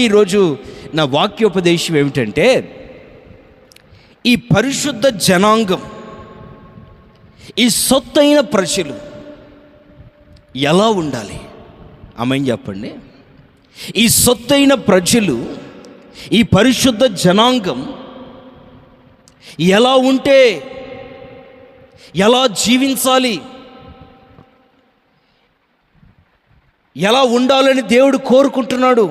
ఈరోజు నా వాక్యోపదేశం ఏమిటంటే, ఈ పరిశుద్ధ జనాంగం, ఈ సొత్తైన ప్రజలు ఎలా ఉండాలి? ఆమేన్ చెప్పండి. ఈ సొత్తైన ప్రజలు, ఈ పరిశుద్ధ జనాంగం ఎలా ఉంటే, ఎలా జీవించాలి, ఎలా ఉండాలని దేవుడు కోరుకుంటున్నాడు,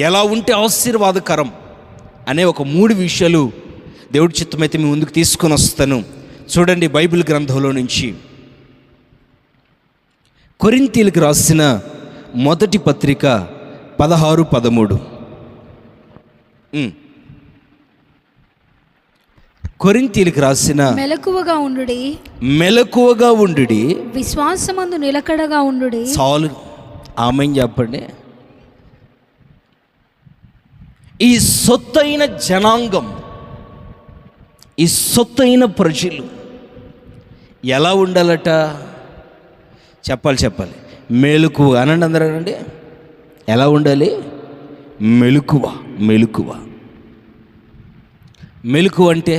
ఎలా ఉంటే ఆశీర్వాదకరం అనే ఒక 3 విషయాలు దేవుడి చిత్తమైతే మీ ముందుకు తీసుకొని వస్తాను. చూడండి, బైబిల్ గ్రంథంలో నుంచి కొరింథీయులకు రాసిన మొదటి పత్రిక 16-13. కొరింథీయులకు రాసిన మెలకువగా ఉండుడి, విశ్వాసమందు నిలకడగా ఉండుడి. చాలు, ఆమేన్ చెప్పండి. ఈ సొత్తైన జనాంగం, ఈ సొత్తైన ప్రజలు ఎలా ఉండాలట? చెప్పాలి. మెలకువ అనండి, అందరూ అనండి. ఎలా ఉండాలి? మెలకువ అంటే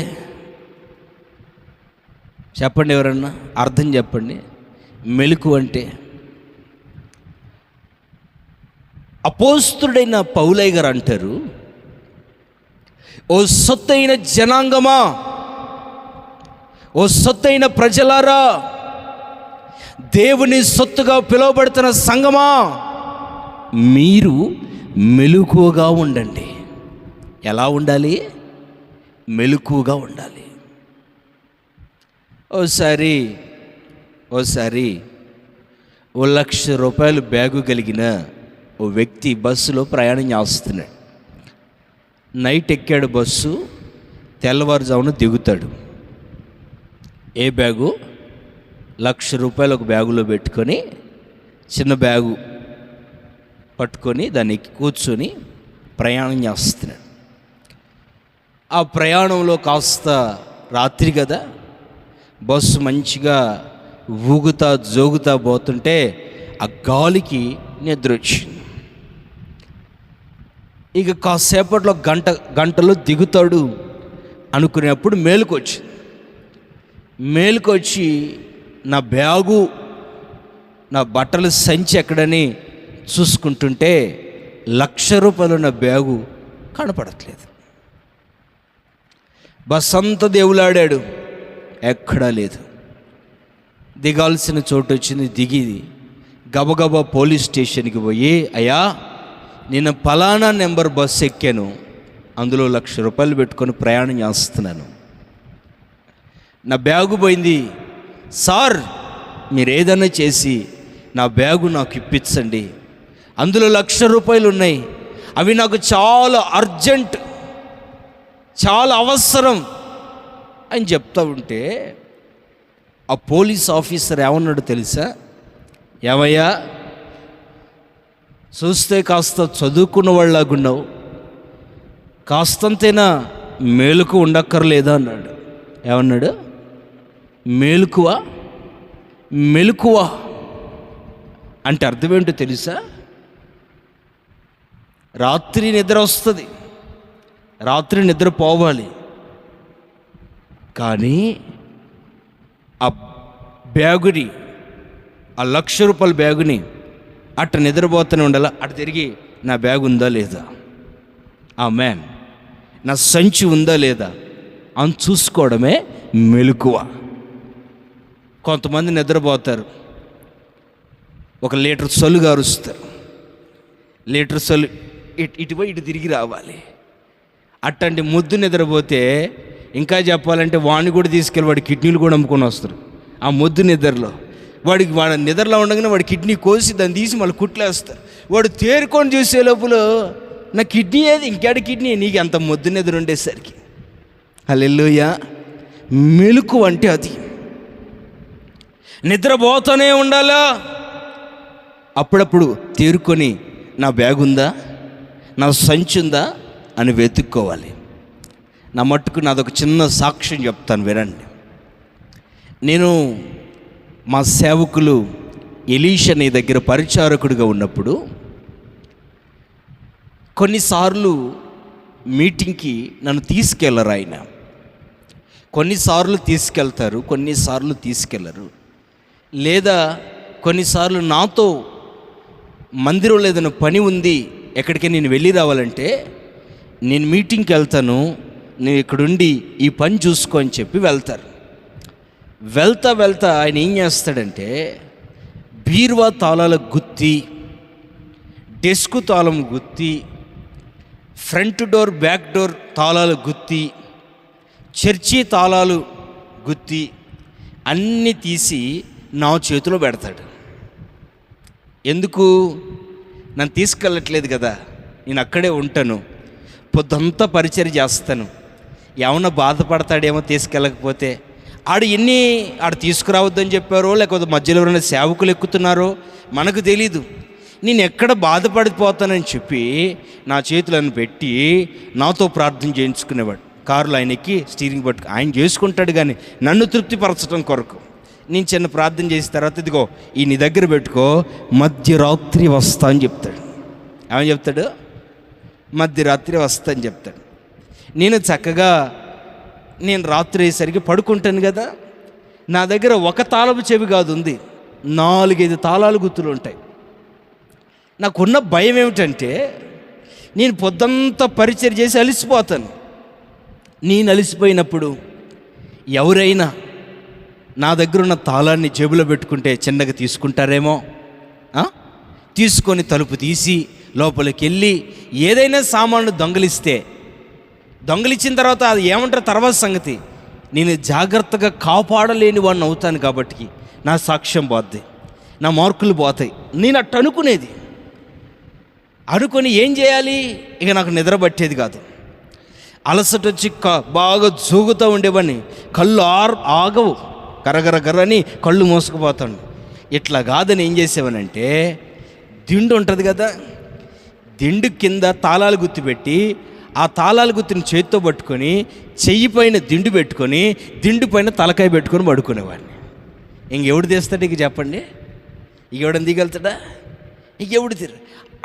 చెప్పండి, ఎవరన్నా అర్థం చెప్పండి. మెలకువ అంటే, అపోస్తుడైన పౌలయ్య గారు అంటారు, ఓ సొత్తైన జనాంగమా, ఓ సొత్తైన ప్రజలారా, దేవుని సొత్తుగా పిలువబడుతున్న సంఘమా, మీరు మెలకువగా ఉండండి. ఎలా ఉండాలి? మెలకువగా ఉండాలి. ఓసారి 1,00,000 రూపాయలు బ్యాగు కలిగిన ఓ వ్యక్తి బస్సులో ప్రయాణం చేస్తున్నాడు. నైట్ ఎక్కాడు బస్సు, తెల్లవారుజామున దిగుతాడు. ఏ బ్యాగు? 1,00,000 రూపాయలు ఒక బ్యాగులో పెట్టుకొని, చిన్న బ్యాగు పట్టుకొని దాన్ని ఎక్కి కూర్చొని ప్రయాణం చేస్తున్నాడు. ఆ ప్రయాణంలో కాస్త రాత్రి కదా, బస్సు మంచిగా ఊగుతా జోగుతా పోతుంటే ఆ గాలికి నిద్ర వచ్చింది. ఇక కాసేపట్లో గంటలో దిగుతాడు అనుకునేప్పుడు మేలుకొచ్చి నా బ్యాగు, నా బట్టల సంచి ఎక్కడని చూసుకుంటుంటే 1,00,000 రూపాయలు నా బ్యాగు కనపడట్లేదు. బస్ అంతా దేవులాడాడు, ఎక్కడా లేదు. దిగాల్సిన చోటు వచ్చింది, దిగి గబగబా పోలీస్ స్టేషన్కి పోయి, అయ్యా నేను ఫలానా నెంబర్ బస్సు ఎక్కాను, అందులో 1,00,000 రూపాయలు పెట్టుకొని ప్రయాణం చేస్తున్నాను, నా బ్యాగు పోయింది సార్, మీరు ఏదైనా చేసి నా బ్యాగు నాకు ఇప్పించండి, అందులో 1,00,000 రూపాయలు ఉన్నాయి, అవి నాకు చాలా అర్జెంట్, చాలా అవసరం అని చెప్తా ఉంటే ఆ పోలీస్ ఆఫీసర్ ఏమన్నాడు తెలుసా? ఏమయ్యా, చూస్తే కాస్త చదువుకున్న వాళ్ళలాగున్నావు, కాస్తంతైనా మేలుకు ఉండక్కర్లేదా అన్నాడు. ఏమన్నాడు? మెలకువ అంటే అర్థం ఏంటో తెలుసా? రాత్రి నిద్ర వస్తుంది, రాత్రి నిద్ర పోవాలి, కానీ ఆ బ్యాగుని, ఆ 1,00,000 రూపాయల బ్యాగుని అట్ట నిద్రపోతూనే ఉండాలా, అటు తిరిగి నా బ్యాగ్ ఉందా లేదా, ఆమేన్, నా సంచి ఉందా లేదా అని చూసుకోవడమే మెలకువ. కొంతమంది నిద్రపోతారు, 1 లీటర్ సొల్లు గారుస్తారు, లీటర్ సొల్లు ఇటుపోయి ఇటు తిరిగి రావాలి. అట్టంటి ముద్దు నిద్రపోతే, ఇంకా చెప్పాలంటే వాడిని కూడా తీసుకెళ్ళి వాడి కిడ్నీలు కూడా అమ్ముకొని వస్తారు. ఆ ముద్దు నిద్రలో వాడి నిద్రలో ఉండగానే వాడి కిడ్నీ కోసి దాన్ని తీసి మళ్ళీ కుట్లేస్తారు. వాడు తేరుకొని చూసే లోపల నా కిడ్నీ ఏది, ఇంకేడ కిడ్నీ, నీకు అంత ముద్దు నిద్ర ఉండేసరికి. హల్లెలూయా. మెలకువ అంటే అది. నిద్రపోతూనే ఉండాలా, అప్పుడప్పుడు తేరుకొని నా బ్యాగ్ ఉందా, నా సంచి ఉందా అని వెతుక్కోవాలి. నా మట్టుకు నాదొక చిన్న సాక్ష్యం చెప్తాను, వినండి. నేను మా సేవకులు ఎలీషా నీ దగ్గర పరిచారకుడిగా ఉన్నప్పుడు కొన్నిసార్లు మీటింగ్కి నన్ను తీసుకెళ్ళరు ఆయన. కొన్నిసార్లు తీసుకెళ్తారు, కొన్నిసార్లు తీసుకెళ్ళరు. లేదా కొన్నిసార్లు నాతో మందిరంలో ఏదైనా పని ఉంది, ఎక్కడికి నేను వెళ్ళి రావాలంటే నేను మీటింగ్కి వెళ్తాను, నేను ఇక్కడుండి ఈ పని చూసుకో అని చెప్పి వెళ్తారు. వెళ్తా ఆయన ఏం చేస్తాడంటే బీరువా తాళాల గుత్తి, డెస్క్ తాళం గుత్తి, ఫ్రంట్ డోర్ బ్యాక్ డోర్ తాళాలు గుత్తి, చర్చి తాళాలు గుత్తి అన్నీ తీసి నా చేతిలో పెడతాడు. ఎందుకు? నన్ను తీసుకెళ్ళట్లేదు కదా, నేను అక్కడే ఉంటాను, పొద్దంతా పరిచర్య చేస్తాను. ఏమన్నా బాధపడతాడేమో తీసుకెళ్ళకపోతే. ఆడు తీసుకురావద్దని చెప్పారో లేకపోతే మధ్యలో ఎవరైనా సేవకులు ఎక్కుతున్నారో మనకు తెలీదు. నేను ఎక్కడ బాధపడిపోతానని చెప్పి నా చేతులను పెట్టి నాతో ప్రార్థన చేయించుకునేవాడు. కారులో ఆయన ఎక్కి స్టీరింగ్ పట్టుకు ఆయన చేసుకుంటాడు, కానీ నన్ను తృప్తిపరచడం కొరకు నేను చిన్న ప్రార్థన చేసిన తర్వాత, ఇదిగో ఈ నీ దగ్గర పెట్టుకో, మధ్యరాత్రి వస్తా అని చెప్తాడు. ఏమని చెప్తాడు? మధ్యరాత్రి వస్తా అని చెప్తాడు. నేను చక్కగా రాత్రి అయ్యేసరికి పడుకుంటాను కదా, నా దగ్గర ఒక తాళపు చెవి కాదు ఉంది, 4-5 తాళాలు గుర్తులు ఉంటాయి. నాకున్న భయం ఏమిటంటే నేను పొద్దంతా పరిచయం చేసి అలిసిపోతాను. నేను అలిసిపోయినప్పుడు ఎవరైనా నా దగ్గర ఉన్న తాళాన్ని జేబులో పెట్టుకుంటే చిన్నగా తీసుకుంటారేమో. తీసుకొని తలుపు తీసి లోపలికి వెళ్ళి ఏదైనా సామాన్లు దొంగలిచ్చిన తర్వాత అది ఏమంటారు తర్వాత సంగతి, నేను జాగ్రత్తగా కాపాడలేని వాడిని అవుతాను. కాబట్టి నా సాక్ష్యం పోద్ది, నా మార్కులు పోతాయి. నేను అట్టు అనుకొని ఏం చేయాలి? ఇక నాకు నిద్ర పట్టేది కాదు. అలసట వచ్చి బాగా జోగుతూ ఉండేవాడిని. కళ్ళు ఆగవు, కర్రని కళ్ళు మోసుకుపోతాను. ఇట్లా కాదని ఏం చేసేవానంటే, దిండు ఉంటుంది కదా, దిండు కింద తాళాలు గుర్తు పెట్టి ఆ తాళాల గుర్తుని చేతితో పట్టుకొని చెయ్యి పైన దిండు పెట్టుకొని దిండు పైన తలకాయ పెట్టుకొని పడుకునేవాడిని. ఇంకెవడు తీస్తాడు? ఇక చెప్పండి, ఇక ఎవడని దిగలుతాడా? ఇంకెవడు తీరు?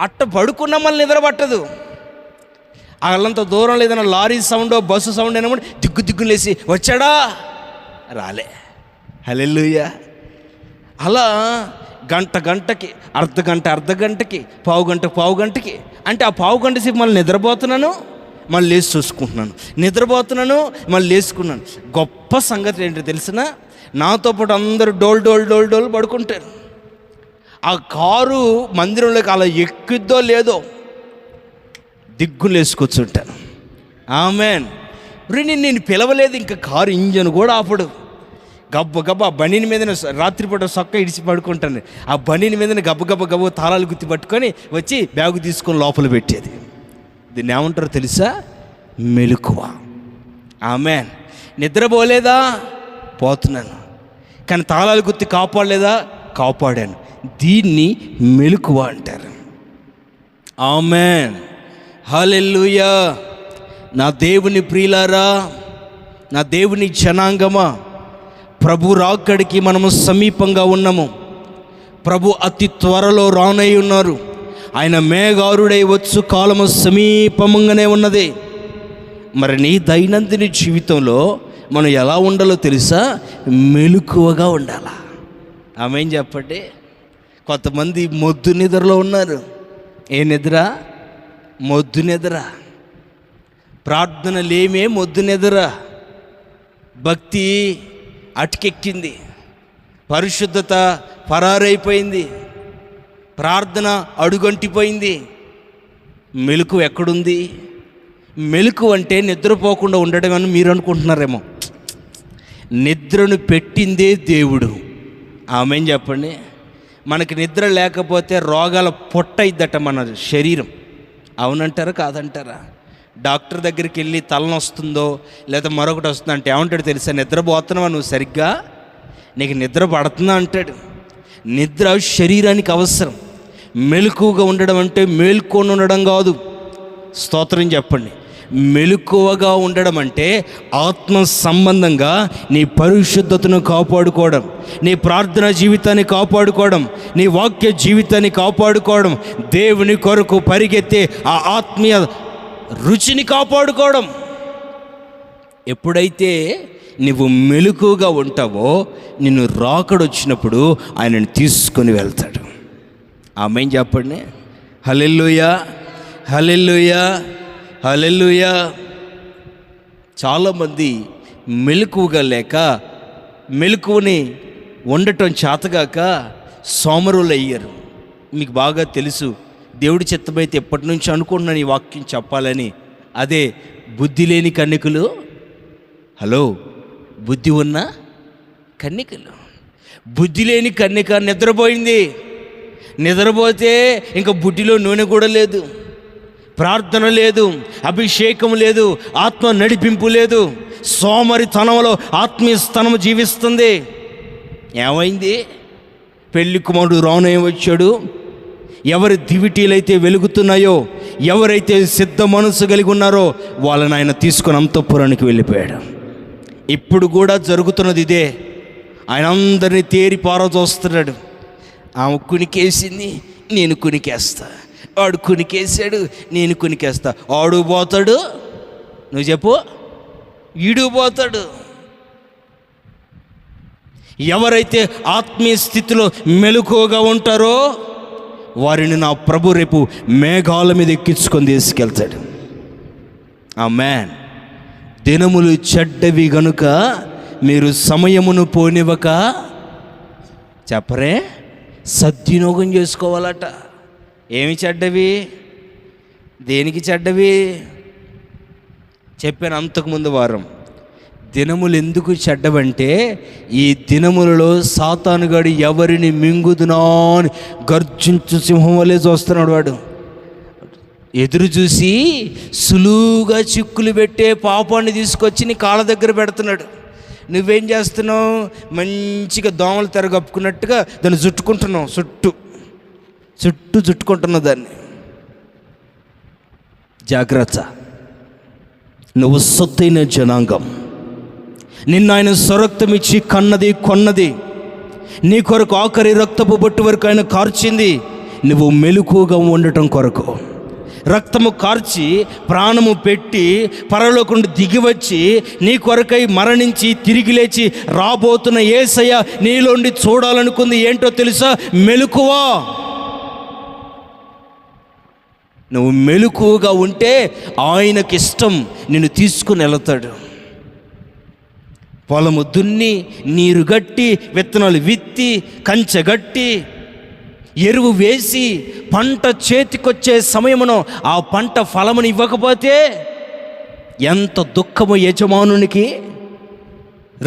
అట్ట పడుకున్న మళ్ళీ నిద్ర పట్టదు. వాళ్ళంత దూరంలో ఏదైనా లారీ సౌండో బస్సు సౌండ్ అయినా కూడా దిగ్గు లేసి వచ్చాడా, రాలే, హల్లెలూయా. అలా గంటకి, అర్ధగంటకి, పావు గంటకి అంటే ఆ పావు గంట సేపు మళ్ళీ నిద్రపోతున్నాను, మళ్ళీ లేచి చూసుకుంటున్నాను, నిద్రపోతున్నాను, మళ్ళీ లేచుకున్నాను. గొప్ప సంగతి ఏంటో తెలిసిన, నాతో పాటు అందరూ డోల్ పడుకుంటారు. ఆ కారు మందిరంలోకి అలా ఎక్కుద్దో లేదో దిగ్గులు వేసుకొచ్చుంటాను. ఆమెన్. నేను పిలవలేదు, ఇంకా కారు ఇంజన్ కూడా ఆపడు. గబ్బ ఆ బండిని మీదనే రాత్రిపూట సొక్క ఇడిచి పడుకుంటాను. ఆ బండిని మీదనే గబ్బ తాళాలు గుర్తి పట్టుకొని వచ్చి బ్యాగు తీసుకొని లోపల పెట్టేది. దీన్ని ఏమంటారో తెలుసా? మెలకువ. ఆమెన్. నిద్రపోలేదా? పోతున్నాను. కానీ తాళాలు గుర్తి కాపాడలేదా? కాపాడాను. దీన్ని మెలకువ అంటారు. ఆమెన్, హల్లెలూయా. నా దేవుని ప్రియులారా, నా దేవుని జనాంగమా, ప్రభు రాకడికి మనము సమీపంగా ఉన్నాము. ప్రభు అతి త్వరలో రానై ఉన్నారు. ఆయన మేఘారుడై వచ్చు కాలము సమీపంగానే ఉన్నది. మరి నీ దైనందిన జీవితంలో మనం ఎలా ఉండాలో తెలుసా? మెలకువగా ఉండాలా. ఆమెం చెప్పండి. కొంతమంది మొద్దు నిద్రలో ఉన్నారు. ఏ నిద్ర? మొద్దు నిద్ర. ప్రార్థన లేమే మొద్దు నిద్ర. భక్తి అటుకెక్కింది, పరిశుద్ధత పరారైపోయింది, ప్రార్థన అడుగంటిపోయింది. మెలకు ఎక్కడుంది? మెలకు అంటే నిద్రపోకుండా ఉండడం అని మీరు అనుకుంటున్నారేమో. నిద్రను పెట్టిందే దేవుడు. ఆమెన్ చెప్పండి. మనకి నిద్ర లేకపోతే రోగాల పొట్టయిద్దట మన శరీరం. అవునంటారా కాదంటారా? డాక్టర్ దగ్గరికి వెళ్ళి తలనొస్తుందో లేదా మరొకటి వస్తుందో అంటే ఏమంటాడు తెలుసా? నిద్రపోతున్నావా నువ్వు సరిగ్గా? నీకు నిద్ర పడుతుందా అంటాడు. నిద్ర శరీరానికి అవసరం. మెలకువగా ఉండడం అంటే మేల్కొని ఉండడం కాదు. స్తోత్రం చెప్పండి. మెలకువగా ఉండడం అంటే ఆత్మ సంబంధంగా నీ పరిశుద్ధతను కాపాడుకోవడం, నీ ప్రార్థన జీవితాన్ని కాపాడుకోవడం, నీ వాక్య జీవితాన్ని కాపాడుకోవడం, దేవుని కొరకు పరిగెత్తే ఆ ఆత్మీయ రుచిని కాపాడుకోవడం. ఎప్పుడైతే నువ్వు మెలకువగా ఉంటావో నిన్ను రాకడొచ్చినప్పుడు ఆయనను తీసుకొని వెళ్తాడు. ఆమేన్ చెప్పండి. హల్లెలూయా, హల్లెలూయా, హల్లెలూయా. చాలామంది మెలకువగా లేక, మెలకువని ఉండటం చేతగాక సోమరులు అయ్యారు. మీకు బాగా తెలుసు, దేవుడి చిత్తమైతే ఎప్పటి నుంచి అనుకుంటున్నాను ఈ వాక్యం చెప్పాలని. అదే బుద్ధి లేని కన్యకులు. హలో, బుద్ధి ఉన్న కన్యకలు. బుద్ధి లేని కన్యక నిద్రపోయింది. నిద్రపోతే ఇంకా బుద్ధిలో నూనె కూడా లేదు, ప్రార్థన లేదు, అభిషేకం లేదు, ఆత్మ నడిపింపు లేదు, సోమరితనంలో ఆత్మీయ స్థనము జీవిస్తుంది. ఏమైంది? పెళ్లి కుమారుడు రానే వచ్చాడు. ఎవరి దివిటీలైతే వెలుగుతున్నాయో, ఎవరైతే సిద్ధ మనసు కలిగి ఉన్నారో వాళ్ళని ఆయన తీసుకొని అంతఃపురానికి వెళ్ళిపోయాడు. ఇప్పుడు కూడా జరుగుతున్నది ఇదే. ఆయన అందరినీ తేరి పారదోస్తున్నాడు. ఆమె కునికేసింది, నేను కునికేస్తా. వాడు కునికేసాడు, నేను కునికేస్తా. ఆడు పోతాడు, నువ్వు చెప్పు, ఈడు పోతాడు. ఎవరైతే ఆత్మీయ స్థితిలో మెలకువగా ఉంటారో వారిని నా ప్రభు రేపు మేఘాల మీద ఎక్కించుకొని తీసుకెళ్తాడు. ఆమేన్. దినములు చెడ్డవి గనుక మీరు సమయమును పోనివ్వక చెప్పరే సద్వినియోగం చేసుకోవాలట. ఏమి చెడ్డవి? దేనికి చెడ్డవి చెప్పాను అంతకుముందు వారం. దినములు ఎందుకు చెడ్డవంటే, ఈ దినములలో సాతానుగాడు ఎవరిని మింగుదునా అని గర్జించు సింహం వలె చూస్తున్నాడు. వాడు ఎదురు చూసి సులువుగా చిక్కులు పెట్టే పాపాన్ని తీసుకొచ్చి నీ కాళ్ళ దగ్గర పెడుతున్నాడు. నువ్వేం చేస్తున్నావు? మంచిగా దోమలు తెరగప్పుకున్నట్టుగా దాన్ని చుట్టుకుంటున్నావు, చుట్టూ చుట్టుకుంటున్నావు దాన్ని. జాగ్రత్త. నువ్వు సొత్తైన జనాంగం. నిన్న ఆయన స్వరక్తం ఇచ్చి కన్నది కొన్నది. నీ కొరకు ఆఖరి రక్తపు బొట్టు వరకు ఆయన కార్చింది. నువ్వు మెలకువగా ఉండటం కొరకు రక్తము కార్చి ప్రాణము పెట్టి పరలోకండి దిగివచ్చి నీ కొరకై మరణించి తిరిగి లేచి రాబోతున్న యేసయ్య నీలోండి చూడాలనుకుంది ఏంటో తెలుసా? మెలకువా. నువ్వు మెలకువగా ఉంటే ఆయనకిష్టం, నిన్ను తీసుకుని వెళతాడు. పొలము దున్ని, నీరు గట్టి, విత్తనాలు విత్తి, కంచె గట్టి, ఎరువు వేసి పంట చేతికొచ్చే సమయమును ఆ పంట ఫలమును ఇవ్వకపోతే ఎంత దుఃఖము యజమానునికి.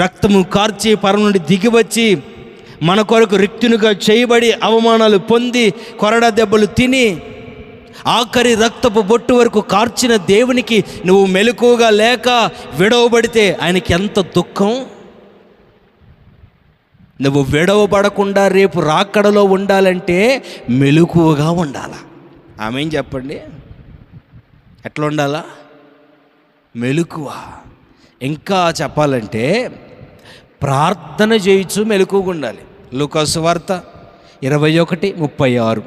రక్తము కార్చి పరం నుండి దిగివచ్చి మన కొరకు రిక్తునిగా చేయబడి అవమానాలు పొంది కొరడా దెబ్బలు తిని ఆఖరి రక్తపు బొట్టు వరకు కార్చిన దేవునికి నువ్వు మెలకువగా లేక విడవబడితే ఆయనకి ఎంత దుఃఖం. నువ్వు విడవబడకుండా రేపు రాకడలో ఉండాలంటే మెలకువగా ఉండాలా. ఆమేన్ చెప్పండి. ఎట్లా ఉండాలా? మెలకువ. ఇంకా చెప్పాలంటే ప్రార్థన చేయొచ్చు, మెలకువగా ఉండాలి. లూకా సువార్త 21:36.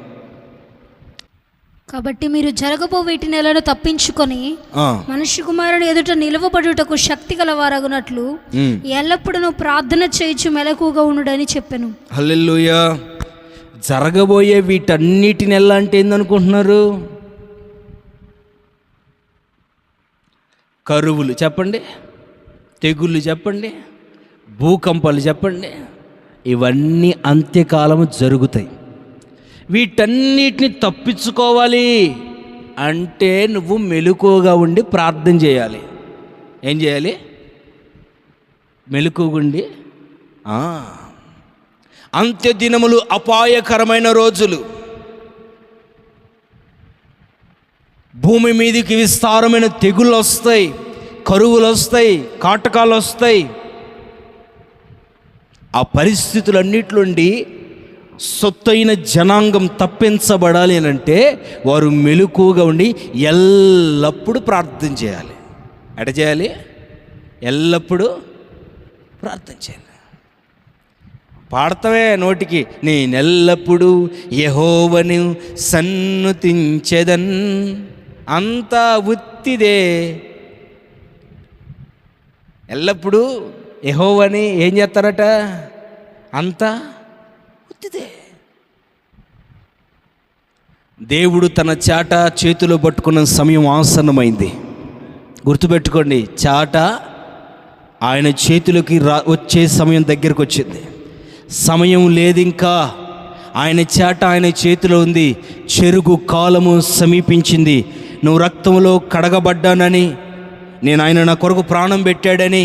కాబట్టి మీరు జరగబో వీటి నెలను తప్పించుకొని మనుష్య కుమారుని ఎదుట నిలవబడుటకు శక్తి గలవారగునట్లు ఎల్లప్పుడూ ప్రార్థన చేయొచ్చు, మెలకువగా ఉండుడని చెప్పాను. హల్లెలూయా. జరగబోయే వీటన్నిటి నెల అంటే ఏందనుకుంటున్నారు? కరువులు చెప్పండి, తెగుళ్ళు చెప్పండి, భూకంపాలు చెప్పండి, ఇవన్నీ అంత్యకాలము జరుగుతాయి. వీటన్నిటిని తప్పించుకోవాలి అంటే నువ్వు మెలకువగా ఉండి ప్రార్థన చేయాలి. ఏం చేయాలి? మెలకువగా ఉండి. అంత్య దినములు అపాయకరమైన రోజులు. భూమి మీదకి విస్తారమైన తెగుళ్ళు వస్తాయి, కరువులు వస్తాయి, కాటకాలు వస్తాయి. ఆ పరిస్థితులన్నిటి నుండి సొత్తైన జనాంగం తప్పించబడాలి అని అంటే వారు మెలకువగా ఉండి ఎల్లప్పుడూ ప్రార్థన చేయాలి. ఎట చేయాలి? ఎల్లప్పుడూ ప్రార్థన చేయాలి. పాడతావే నోటికి, నేనెల్లప్పుడూ యెహోవాను సన్నుతించెదన్, అంతా ఉత్తిదే. ఎల్లప్పుడూ యెహోవాని ఏం చేస్తారట? అంతా ఉత్తిదే. దేవుడు తన చాట చేతిలో పట్టుకున్న సమయం ఆసన్నమైంది. గుర్తుపెట్టుకోండి, చాట ఆయన చేతులకి వచ్చే సమయం దగ్గరకు వచ్చింది. సమయం లేదు ఇంకా. ఆయన చాట ఆయన చేతిలో ఉంది. చెరుగు కాలము సమీపించింది. నువ్వు రక్తంలో కడగబడ్డానని, నేను ఆయన నా కొరకు ప్రాణం పెట్టాడని,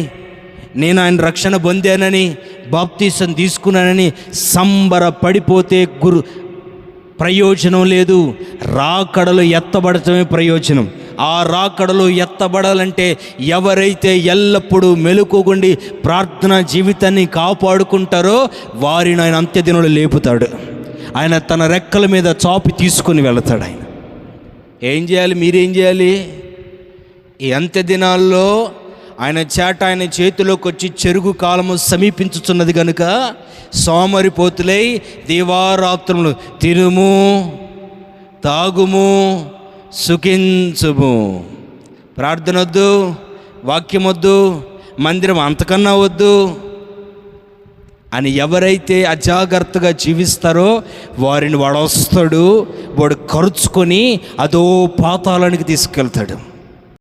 నేను ఆయన రక్షణ పొందానని, బాప్తీసం తీసుకున్నానని సంబరపడిపోతే ప్రయోజనం లేదు. రాకడలో ఎత్తబడటమే ప్రయోజనం. ఆ రాకడలో ఎత్తబడాలంటే ఎవరైతే ఎల్లప్పుడూ మెలకువగుండి ప్రార్థనా జీవితాన్ని కాపాడుకుంటారో వారిని ఆయన అంత్యదినంలో లేపుతాడు. ఆయన తన రెక్కల మీద చాపి తీసుకొని వెళతాడు. ఆయన ఏం చేయాలి? మీరేం చేయాలి? ఈ అంత్యదినాల్లో ఆయన చేట ఆయన చేతిలోకి వచ్చి చెరుగు కాలము సమీపించుతున్నది కనుక సోమరిపోతులై దీవారాత్రములు తినుము, తాగుము, సుఖించుము. ప్రార్థన వద్దు, వాక్యం వద్దు, మందిరం అంతకన్నా వద్దు అని ఎవరైతే అజాగ్రత్తగా జీవిస్తారో వారిని వాడు వస్తాడు, వాడు ఖర్చుకొని అదో పాతాళానికి తీసుకెళ్తాడు.